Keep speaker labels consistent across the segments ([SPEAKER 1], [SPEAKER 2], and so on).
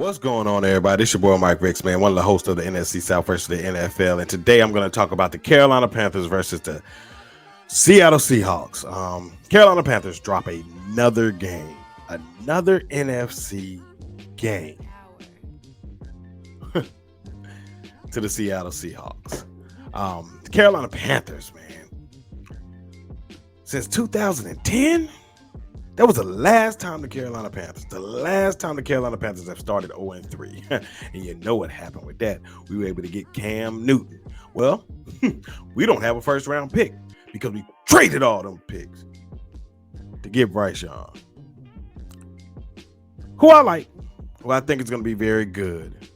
[SPEAKER 1] What's going on, everybody? It's your boy Mike Ricks, man, one of the hosts of the NFC South versus the NFL. And today I'm going to talk about the Carolina Panthers versus the Seattle Seahawks. Carolina Panthers drop another game, another NFC game to the Seattle Seahawks. The Carolina Panthers, man, since 2010, that was the last time the Carolina Panthers have started 0-3. And you know what happened with that. We were able to get Cam Newton. Well, we don't have a first round pick because we traded all them picks to get Bryce Young, who I like, who I think is going to be very good.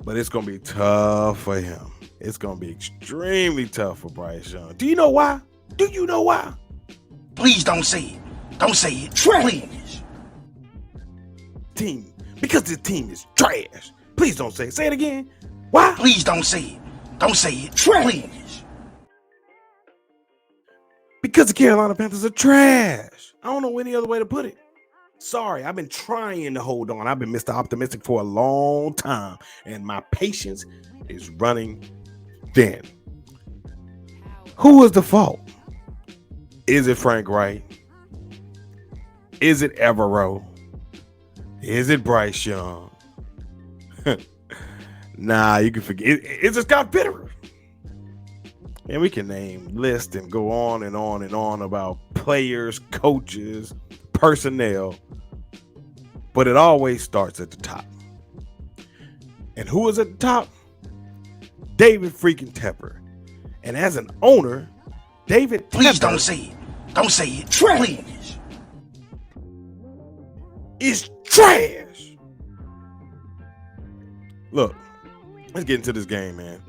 [SPEAKER 1] But it's going to be tough for him. It's going to be extremely tough for Bryce Young. Do you know why?
[SPEAKER 2] Please don't say it. Don't say it. Please.
[SPEAKER 1] Team. Because this team is trash. Please don't say it. Say it again. Why?
[SPEAKER 2] Please don't say it. Don't say it. Please.
[SPEAKER 1] Because the Carolina Panthers are trash. I don't know any other way to put it. Sorry, I've been trying to hold on. I've been Mr. Optimistic for a long time, and my patience is running thin. Who is the fault? Is it Frank Reich? Is it Evero? Is it Bryce Young? Nah, you can forget. It's Scott Fitterer. And we can name, list, and go on and on and on about players, coaches, personnel. But it always starts at the top. And who is at the top? David freaking Tepper. And as an owner, David
[SPEAKER 2] Please
[SPEAKER 1] Tepper,
[SPEAKER 2] don't say it. Don't say it. Please.
[SPEAKER 1] is trash. Look, let's get into this game, man.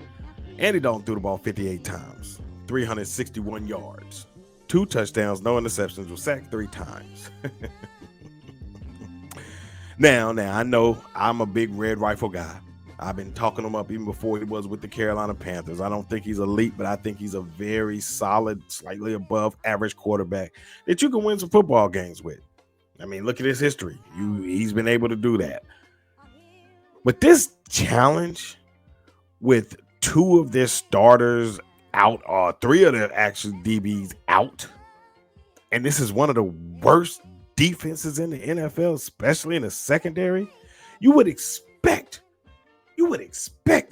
[SPEAKER 1] Andy Dalton threw the ball 58 times, 361 yards, 2 touchdowns, no interceptions, was sacked 3 times. Now, I know I'm a big red rifle guy. I've been talking him up even before he was with the Carolina Panthers. I don't think he's elite, but I think he's a very solid, slightly above average quarterback that you can win some football games with. I mean, look at his history. He's been able to do that. But this challenge with 2 of their starters out, or 3 of their actual DBs out, and this is one of the worst defenses in the NFL, especially in the secondary, you would expect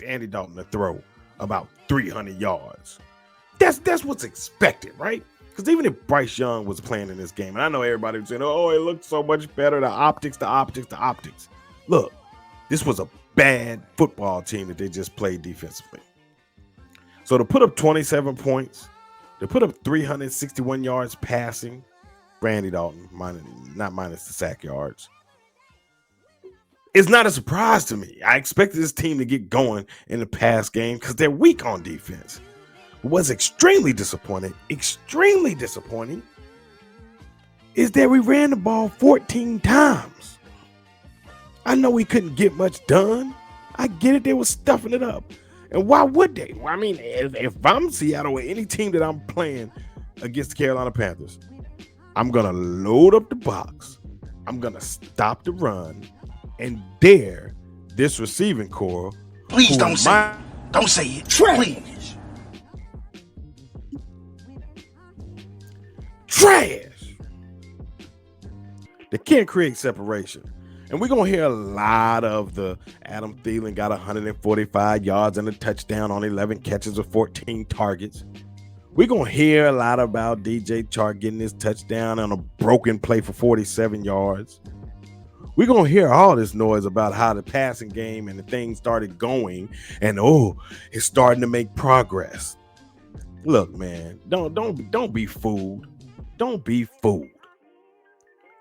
[SPEAKER 1] Andy Dalton to throw about 300 yards. That's what's expected, right? Because even if Bryce Young was playing in this game, and I know everybody was saying, oh, it looked so much better, the optics. Look, this was a bad football team that they just played defensively. So to put up 27 points, to put up 361 yards passing, Andy Dalton, not minus the sack yards, it's not a surprise to me. I expected this team to get going in the pass game because they're weak on defense. What's extremely disappointing, is that we ran the ball 14 times. I know we couldn't get much done. I get it. They were stuffing it up. And why would they? Well, I mean, if I'm Seattle or any team that I'm playing against the Carolina Panthers, I'm going to load up the box. I'm going to stop the run and dare this receiving core.
[SPEAKER 2] Please don't say it. Don't say it. Please.
[SPEAKER 1] Trash. They can't create separation. And we're going to hear a lot of the Adam Thielen got 145 yards and a touchdown on 11 catches of 14 targets. We're going to hear a lot about DJ Chark getting his touchdown on a broken play for 47 yards. We're going to hear all this noise about how the passing game and the thing started going and, it's starting to make progress. Look, man, don't be fooled. Don't be fooled.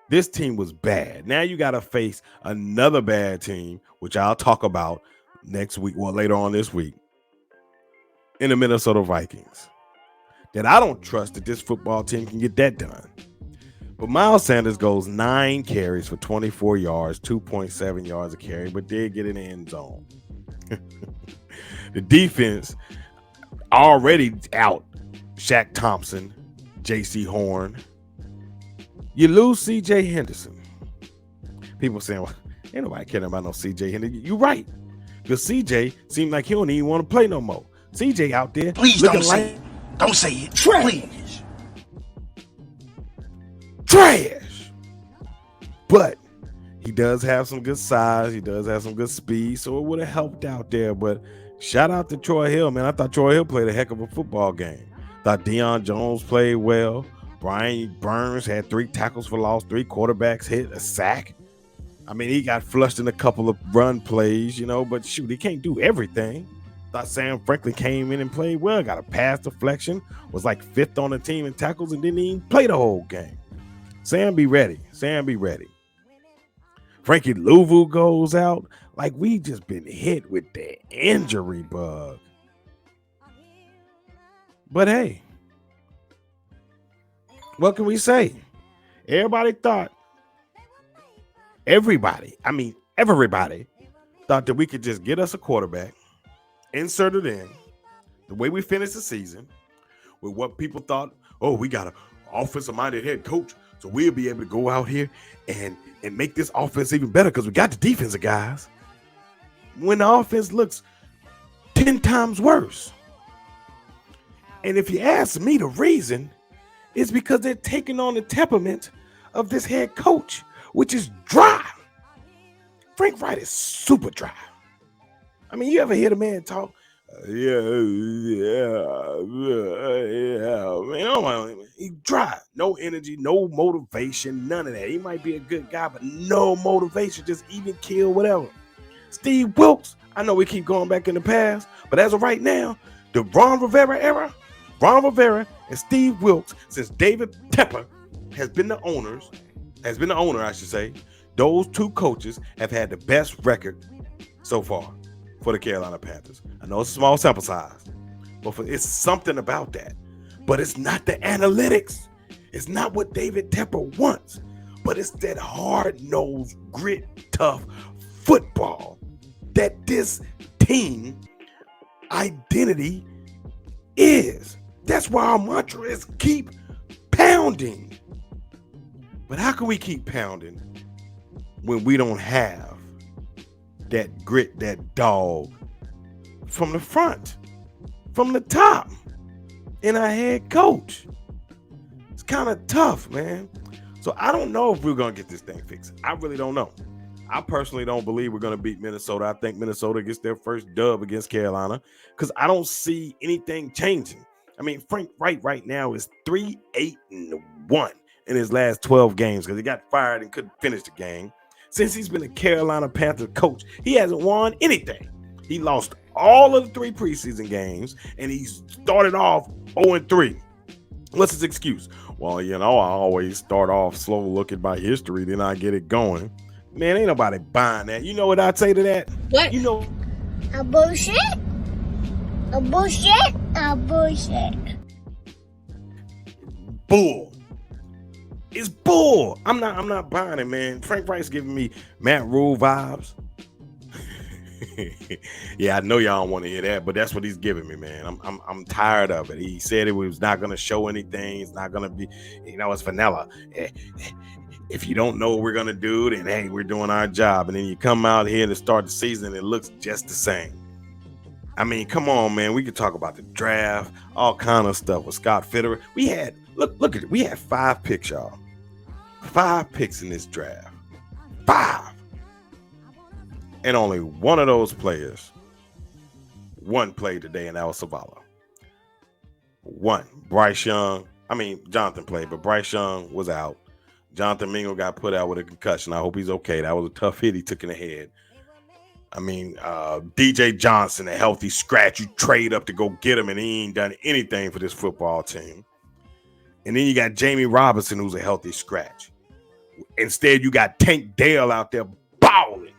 [SPEAKER 1] This team was bad. Now you got to face another bad team, which I'll talk about next week, well, later on this week, in the Minnesota Vikings. That I don't trust that this football team can get that done. But Miles Sanders goes 9 carries for 24 yards, 2.7 yards a carry, but did get in the end zone. The defense already out Shaq Thompson, J.C. Horn. You lose C.J. Henderson. People saying, well, Ain't nobody caring about no CJ Henry. You right. Because CJ seemed like he don't even want to play no more. CJ out there
[SPEAKER 2] Please
[SPEAKER 1] looking
[SPEAKER 2] don't say
[SPEAKER 1] like
[SPEAKER 2] it. Don't say it. Please.
[SPEAKER 1] trash. But he does have some good size. He does have some good speed. So it would have helped out there. But shout out to Troy Hill, man. I thought Troy Hill played a heck of a football game. Thought Deion Jones played well. Brian Burns had 3 tackles for loss, 3 quarterbacks hit, a sack. I mean, he got flushed in a couple of run plays, but shoot, he can't do everything. Thought Sam Franklin came in and played well, got a pass deflection, was like 5th on the team in tackles, and didn't even play the whole game. Sam be ready. Frankie Louvu goes out. Like, we just been hit with the injury bug. But hey, what can we say? Everybody thought thought that we could just get us a quarterback, insert it in, the way we finished the season, with what people thought, we got an offensive-minded head coach, so we'll be able to go out here and make this offense even better because we got the defensive guys. When the offense looks 10 times worse. And if you ask me, the reason is because they're taking on the temperament of this head coach, which is dry. Frank Wright is super dry. I mean, you ever hear the man talk? He's dry. No energy, no motivation, none of that. He might be a good guy, but no motivation, just even kill, whatever. Steve Wilkes, I know we keep going back in the past, but as of right now, the Ron Rivera era, Ron Rivera and Steve Wilkes, since David Tepper has been the owner, I should say, those 2 coaches have had the best record so far for the Carolina Panthers. I know it's a small sample size, but it's something about that. But it's not the analytics. It's not what David Tepper wants, but it's that hard-nosed, grit, tough football that this team identity is. That's why our mantra is keep pounding. But how can we keep pounding when we don't have that grit, that dog from the front, from the top, in our head coach? It's kind of tough, man. So I don't know if we're going to get this thing fixed. I really don't know. I personally don't believe we're going to beat Minnesota. I think Minnesota gets their first dub against Carolina because I don't see anything changing. I mean, Frank Wright right now is 3-8-1 in his last 12 games because he got fired and couldn't finish the game. Since he's been a Carolina Panthers coach, he hasn't won anything. He lost all of the 3 preseason games, and he started off 0-3. What's his excuse? Well, I always start off slow, look at my history, then I get it going. Man, ain't nobody buying that. You know what I'd say to that?
[SPEAKER 3] What?
[SPEAKER 4] A bullshit? A bullshit? A bullshit.
[SPEAKER 1] Bull. It's bull. I'm not buying it, man. Frank Wright's giving me Matt Rule vibes. Yeah, I know y'all don't want to hear that, but that's what he's giving me, man. I'm tired of it. He said it was not going to show anything. It's not going to be, it's vanilla. If you don't know what we're going to do, then hey, we're doing our job. And then you come out here to start the season, and it looks just the same. I mean, come on, man. We could talk about the draft, all kind of stuff with Scott Fitterer. We had, look at it. We had 5 picks, y'all. 5 picks in this draft. 5. And only one of those players, one played today, and that was Savala. One. Jonathan played, but Bryce Young was out. Jonathan Mingo got put out with a concussion. I hope he's okay. That was a tough hit he took in the head. DJ Johnson, a healthy scratch. You trade up to go get him, and he ain't done anything for this football team. And then you got Jamie Robinson, who's a healthy scratch. Instead, you got Tank Dale out there balling,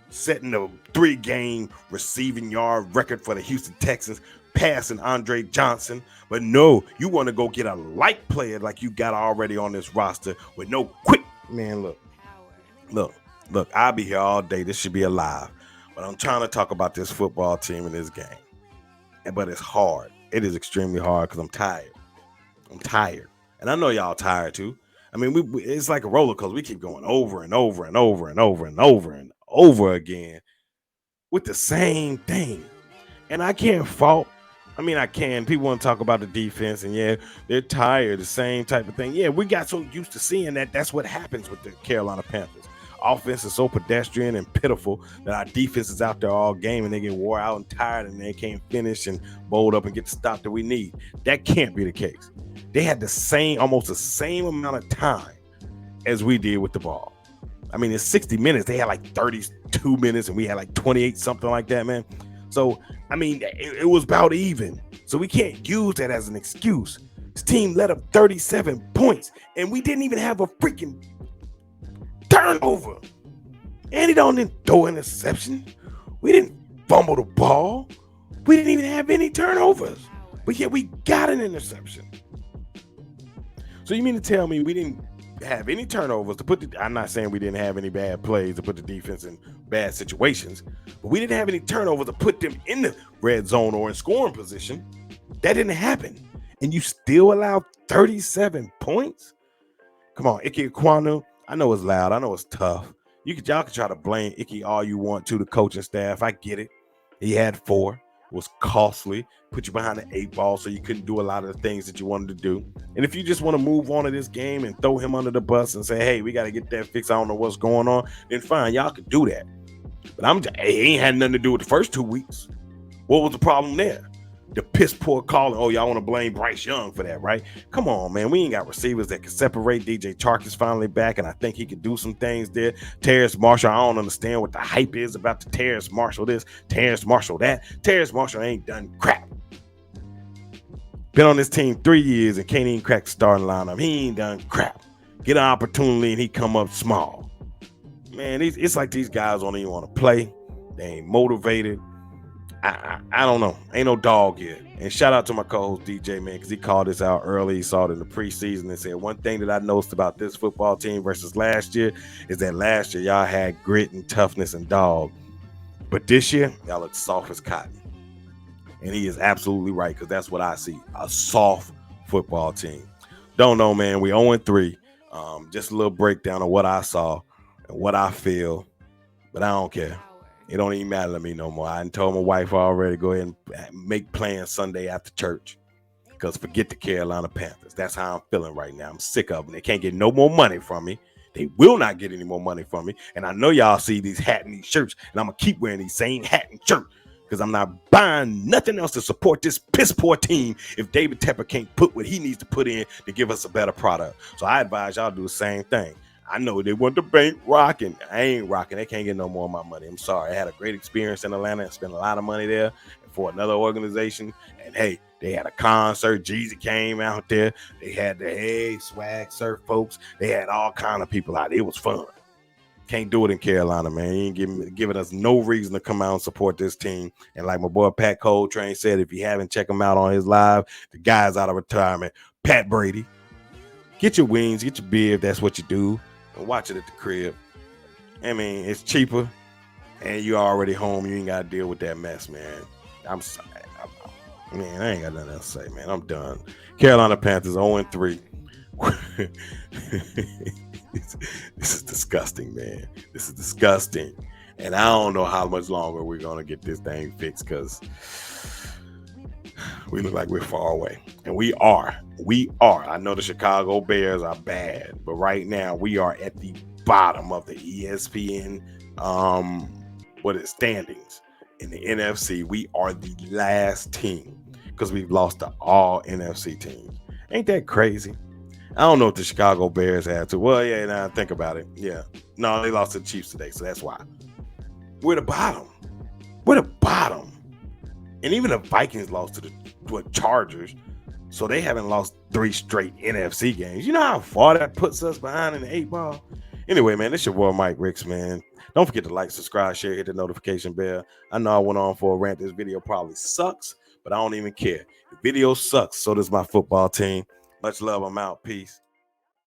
[SPEAKER 1] setting a 3-game receiving yard record for the Houston Texans, passing Andre Johnson. But no, you want to go get a light player like you got already on this roster with no quick. Man, look, I'll be here all day. This should be alive. But I'm trying to talk about this football team in this game. But it's hard. It is extremely hard because I'm tired. And I know y'all tired too. I mean, it's like a roller coaster. We keep going over and over and over and over and over and over again with the same thing. And I can't fault. I mean, I can. People want to talk about the defense, and yeah, they're tired, the same type of thing. Yeah, we got so used to seeing that. That's what happens with the Carolina Panthers. Offense is so pedestrian and pitiful that our defense is out there all game and they get wore out and tired and they can't finish and bold up and get the stop that we need. That can't be the case. They had almost the same amount of time as we did with the ball. I mean, in 60 minutes, they had like 32 minutes and we had like 28, something like that, man. So, I mean, it was about even. So we can't use that as an excuse. This team let up 37 points and we didn't even have a freaking turnover. And he didn't throw an interception. We didn't fumble the ball. We didn't even have any turnovers. But yet we got an interception. So you mean to tell me we didn't have any turnovers to put I'm not saying we didn't have any bad plays to put the defense in bad situations, but we didn't have any turnovers to put them in the red zone or in scoring position. That didn't happen. And you still allowed 37 points? Come on, Ike Ekwonu. I know it's loud. I know it's tough. Y'all can try to blame Ike all you want to, the coaching staff. I get it. He had 4. It was costly. Put you behind the 8 ball so you couldn't do a lot of the things that you wanted to do. And if you just want to move on to this game and throw him under the bus and say, hey, we got to get that fixed, I don't know what's going on, then fine, y'all can do that. But it ain't had nothing to do with the first 2 weeks. What was the problem there? The piss poor calling. Oh, y'all want to blame Bryce Young for that, right? Come on, man. We ain't got receivers that can separate. DJ Chark is finally back, and I think he could do some things there. Terrace Marshall, I don't understand what the hype is about the Terrace Marshall this, Terrace Marshall that. Terrace Marshall ain't done crap. Been on this team 3 years and can't even crack the starting lineup. He ain't done crap. Get an opportunity and he come up small. Man, it's like these guys don't even want to play. They ain't motivated. I don't know. Ain't no dog here. And shout out to my co-host DJ, man, because he called this out early. He saw it in the preseason and said one thing that I noticed about this football team versus last year is that last year y'all had grit and toughness and dog. But this year, y'all look soft as cotton. And he is absolutely right, because that's what I see. A soft football team. Don't know, man. We 0-3. Just a little breakdown of what I saw and what I feel. But I don't care. It don't even matter to me no more. I told my wife already, go ahead and make plans Sunday after church. Because forget the Carolina Panthers. That's how I'm feeling right now. I'm sick of them. They can't get no more money from me. They will not get any more money from me. And I know y'all see these hats and these shirts. And I'm going to keep wearing these same hat and shirt. Because I'm not buying nothing else to support this piss poor team if David Tepper can't put what he needs to put in to give us a better product. So I advise y'all to do the same thing. I know they want the bank rocking. I ain't rocking. They can't get no more of my money. I'm sorry. I had a great experience in Atlanta and spent a lot of money there for another organization. And hey, they had a concert. Jeezy came out there. They had the swag surf folks. They had all kind of people out there. It was fun. Can't do it in Carolina, man. He ain't giving us no reason to come out and support this team. And like my boy Pat Coltrane said, if you haven't, check him out on his live. The guy's out of retirement. Pat Brady. Get your wings, get your beer if that's what you do. And watch it at the crib. I mean, it's cheaper, and you already home. You ain't got to deal with that mess, man. I'm sorry. Man, I ain't got nothing else to say, man. I'm done. Carolina Panthers 0-3. This is disgusting, man. This is disgusting. And I don't know how much longer we're going to get this thing fixed, because we look like we're far away. And we are. I know the Chicago Bears are bad, but right now we are at the bottom of the ESPN standings in the NFC. We are the last team because we've lost to all NFC teams. Ain't that crazy? I don't know if the Chicago Bears had to. Well, yeah, now think about it. Yeah. No, they lost to the Chiefs today, so that's why. We're the bottom. And even the Vikings lost to the Chargers, so they haven't lost 3 straight NFC games. You know how far that puts us behind in the 8 ball? Anyway, man, this your boy Mike Ricks, man. Don't forget to like, subscribe, share, hit the notification bell. I know I went on for a rant. This video probably sucks, but I don't even care. The video sucks, so does my football team. Much love. I'm out. Peace.